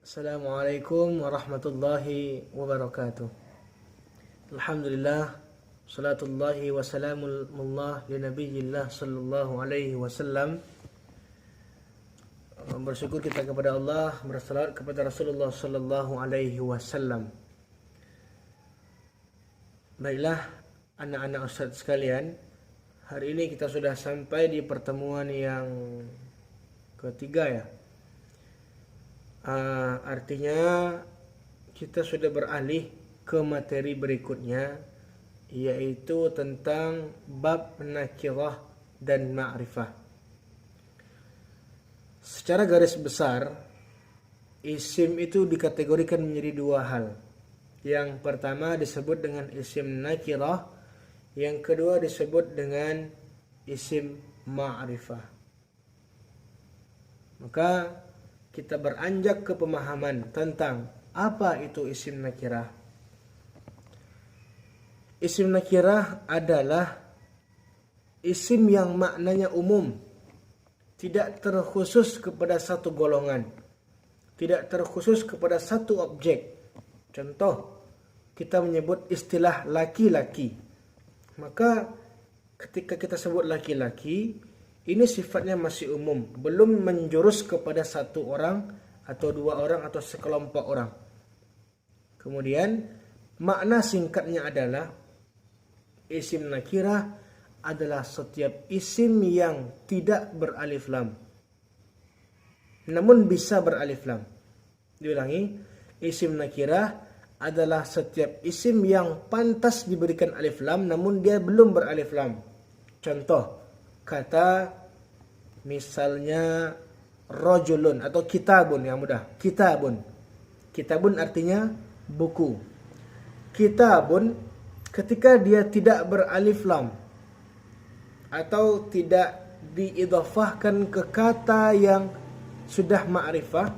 Assalamualaikum warahmatullahi wabarakatuh. Alhamdulillah, salatullahi wa salamullah li nabiyillah sallallahu alaihi wasallam. Bersyukur kita kepada Allah, bersalawat kepada Rasulullah sallallahu alaihi wasallam. Baiklah anak-anak ustaz sekalian, hari ini kita sudah sampai di pertemuan yang ketiga ya. Artinya kita sudah beralih ke materi berikutnya, yaitu tentang bab nakirah dan ma'rifah. Secara garis besar, isim itu dikategorikan menjadi dua hal. Yang pertama disebut dengan isim nakirah, yang kedua disebut dengan isim ma'rifah. Maka kita beranjak ke pemahaman tentang apa itu isim nakirah. Isim nakirah adalah isim yang maknanya umum, tidak terkhusus kepada satu golongan, tidak terkhusus kepada satu objek. Contoh, kita menyebut istilah laki-laki. Maka ketika kita sebut laki-laki, ini sifatnya masih umum, belum menjurus kepada satu orang atau dua orang atau sekelompok orang. Kemudian makna singkatnya adalah isim nakirah adalah setiap isim yang tidak beralif lam, namun bisa beralif lam. Diulangi, isim nakirah adalah setiap isim yang pantas diberikan alif lam namun dia belum beralif lam. Contoh, kata misalnya rojulun atau kitabun, yang mudah. Kitabun artinya buku. Kitabun ketika dia tidak beralif lam atau tidak diidhafahkan ke kata yang sudah ma'rifah,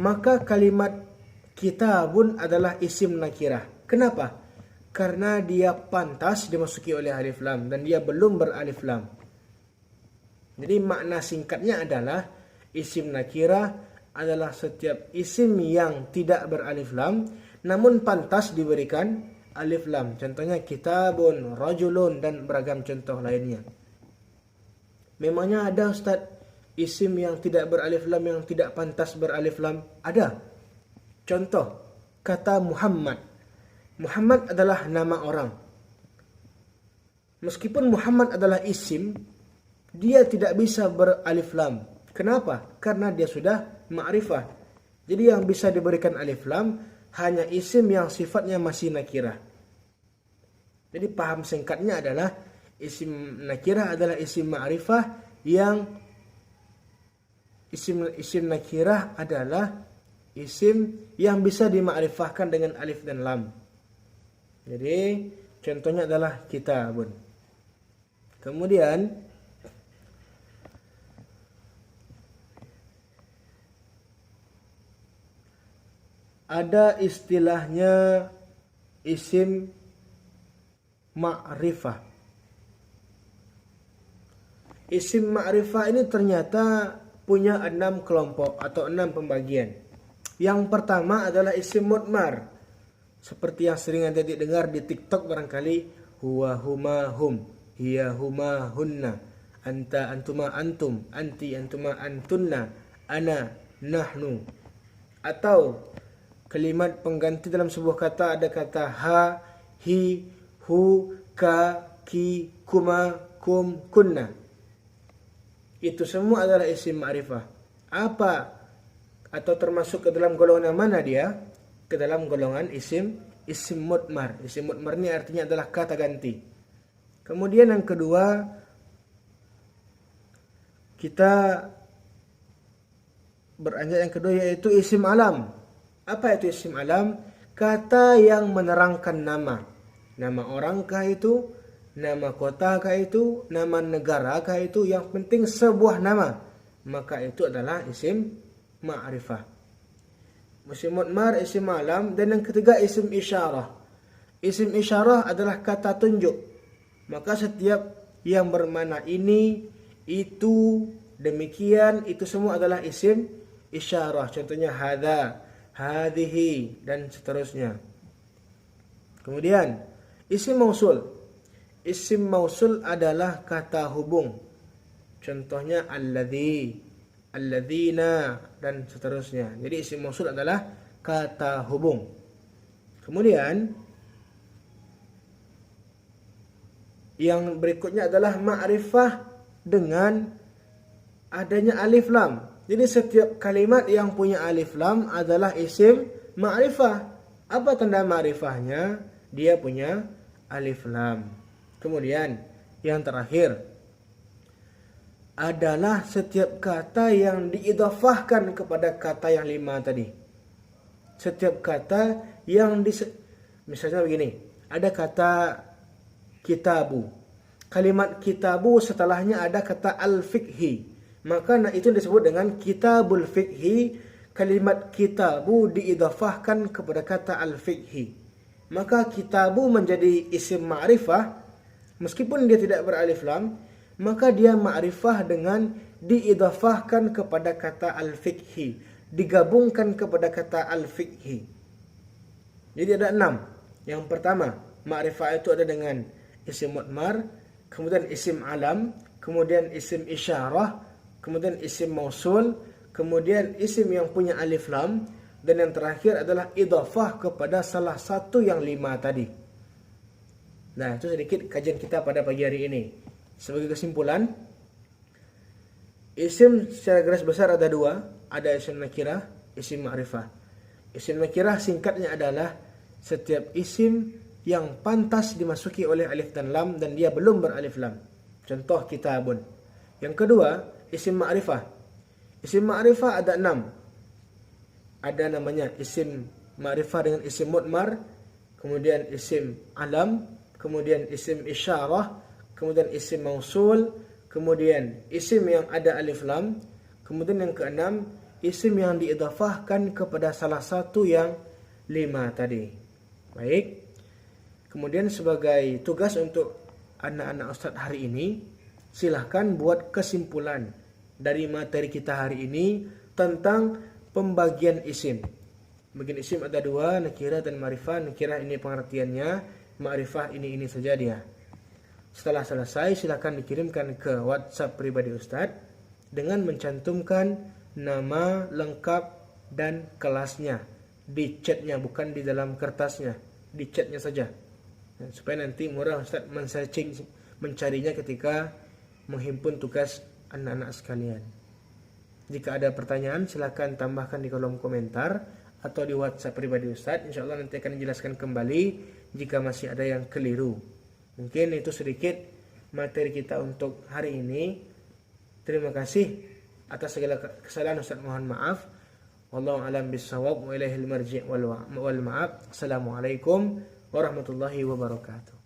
maka kalimat kitabun adalah isim nakirah. Kenapa? Karena dia pantas dimasuki oleh alif lam dan dia belum beralif lam. Jadi makna singkatnya adalah isim nakirah adalah setiap isim yang tidak beralif lam namun pantas diberikan alif lam. Contohnya kitabun, rajulun dan beragam contoh lainnya. Memangnya ada Ustaz isim yang tidak beralif lam yang tidak pantas beralif lam? Ada. Contoh, kata Muhammad. Muhammad adalah nama orang. Meskipun Muhammad adalah isim, dia tidak bisa beralif lam. Kenapa? Karena dia sudah ma'rifah. Jadi yang bisa diberikan alif lam hanya isim yang sifatnya masih nakirah. Jadi paham singkatnya adalah isim nakirah adalah isim ma'rifah yang isim nakirah adalah isim yang bisa dimakrifahkan dengan alif dan lam. Jadi contohnya adalah kitabun. Kemudian ada istilahnya isim ma'rifah. Isim ma'rifah ini ternyata punya 6 kelompok atau 6 pembagian. Yang pertama adalah isim mudmar. Seperti yang sering Anda dengar di TikTok barangkali, huwa huma hum, hiya huma hunna, anta antuma antum, anti antuma antunna, ana nahnu. Atau kalimat pengganti dalam sebuah kata, ada kata ha, hi, hu, ka, ki, kuma, kum, kunna. Itu semua adalah isim ma'rifah. Apa atau termasuk ke dalam golongan mana dia? Ke dalam golongan isim mudmar. Isim mudmar ini artinya adalah kata ganti. Kemudian yang kedua, kita beranjak yang kedua yaitu isim alam. Apa itu isim alam? Kata yang menerangkan nama. Nama orangkah itu? Nama kotakah itu? Nama negarakah itu? Yang penting sebuah nama. Maka itu adalah isim ma'rifah. Isim mudmar, isim alam, dan yang ketiga isim isyarah. Isim isyarah adalah kata tunjuk. Maka setiap yang bermakna ini, itu, demikian, itu semua adalah isim isyarah. Contohnya hadza, hadhihi, dan seterusnya. Kemudian isim mausul. Isim mausul adalah kata hubung. Contohnya alladzi, alladzina, dan seterusnya. Jadi isim mausul adalah kata hubung. Kemudian yang berikutnya adalah ma'rifah dengan adanya alif lam. Jadi setiap kalimat yang punya alif lam adalah isim ma'rifah. Apa tanda ma'rifahnya? Dia punya alif lam. Kemudian yang terakhir adalah setiap kata yang diidhafahkan kepada kata yang 5 tadi. Setiap kata yang misalnya begini, ada kata kitabu. Kalimat kitabu setelahnya ada kata al-fiqhi. Maka itu disebut dengan kitabul fiqhi. Kalimat kitabu diidhafahkan kepada kata al-fiqhi. Maka kitabu menjadi isim ma'rifah. Meskipun dia tidak beralif lam, maka dia ma'rifah dengan diidhafahkan kepada kata al-fiqhi, digabungkan kepada kata al-fiqhi. Jadi ada 6. Yang pertama, ma'rifah itu ada dengan isim mudmar, kemudian isim alam, kemudian isim isyarah, kemudian isim mausul, kemudian isim yang punya alif lam, dan yang terakhir adalah idhafah kepada salah satu yang 5 tadi. Nah, itu sedikit kajian kita pada pagi hari ini. Sebagai kesimpulan, isim secara garis besar ada 2. Ada isim nakirah, isim ma'rifah. Isim nakirah singkatnya adalah setiap isim yang pantas dimasuki oleh alif dan lam dan dia belum beralif lam. Contoh kitabun. Yang kedua, isim ma'rifah. Isim ma'rifah ada 6. Ada namanya isim ma'rifah dengan isim mudmar, kemudian isim alam, kemudian isim isyarah, kemudian isim mausul, kemudian isim yang ada alif lam, kemudian yang keenam isim yang diidhafahkan kepada salah satu yang 5 tadi. Baik. Kemudian sebagai tugas untuk anak-anak Ustadz hari ini, silahkan buat kesimpulan dari materi kita hari ini tentang pembagian isim. Bagian isim ada 2, nakirah dan ma'rifah. Nakirah ini pengertiannya, ma'rifah ini saja dia. Setelah selesai silakan dikirimkan ke WhatsApp pribadi Ustadz dengan mencantumkan nama lengkap dan kelasnya di chatnya, bukan di dalam kertasnya, di chatnya saja. Supaya nanti mudah Ustadz men-searching, mencarinya ketika menghimpun tugas anak-anak sekalian. Jika ada pertanyaan silakan tambahkan di kolom komentar atau di WhatsApp pribadi Ustadz. InsyaAllah nanti akan dijelaskan kembali jika masih ada yang keliru. Mungkin itu sedikit materi kita untuk hari ini. Terima kasih atas segala kesalahan Ustadz, mohon maaf. Wallahu a'lam bissawab wa ilaihil marji' wal ma'ab. Assalamualaikum warahmatullahi wabarakatuh.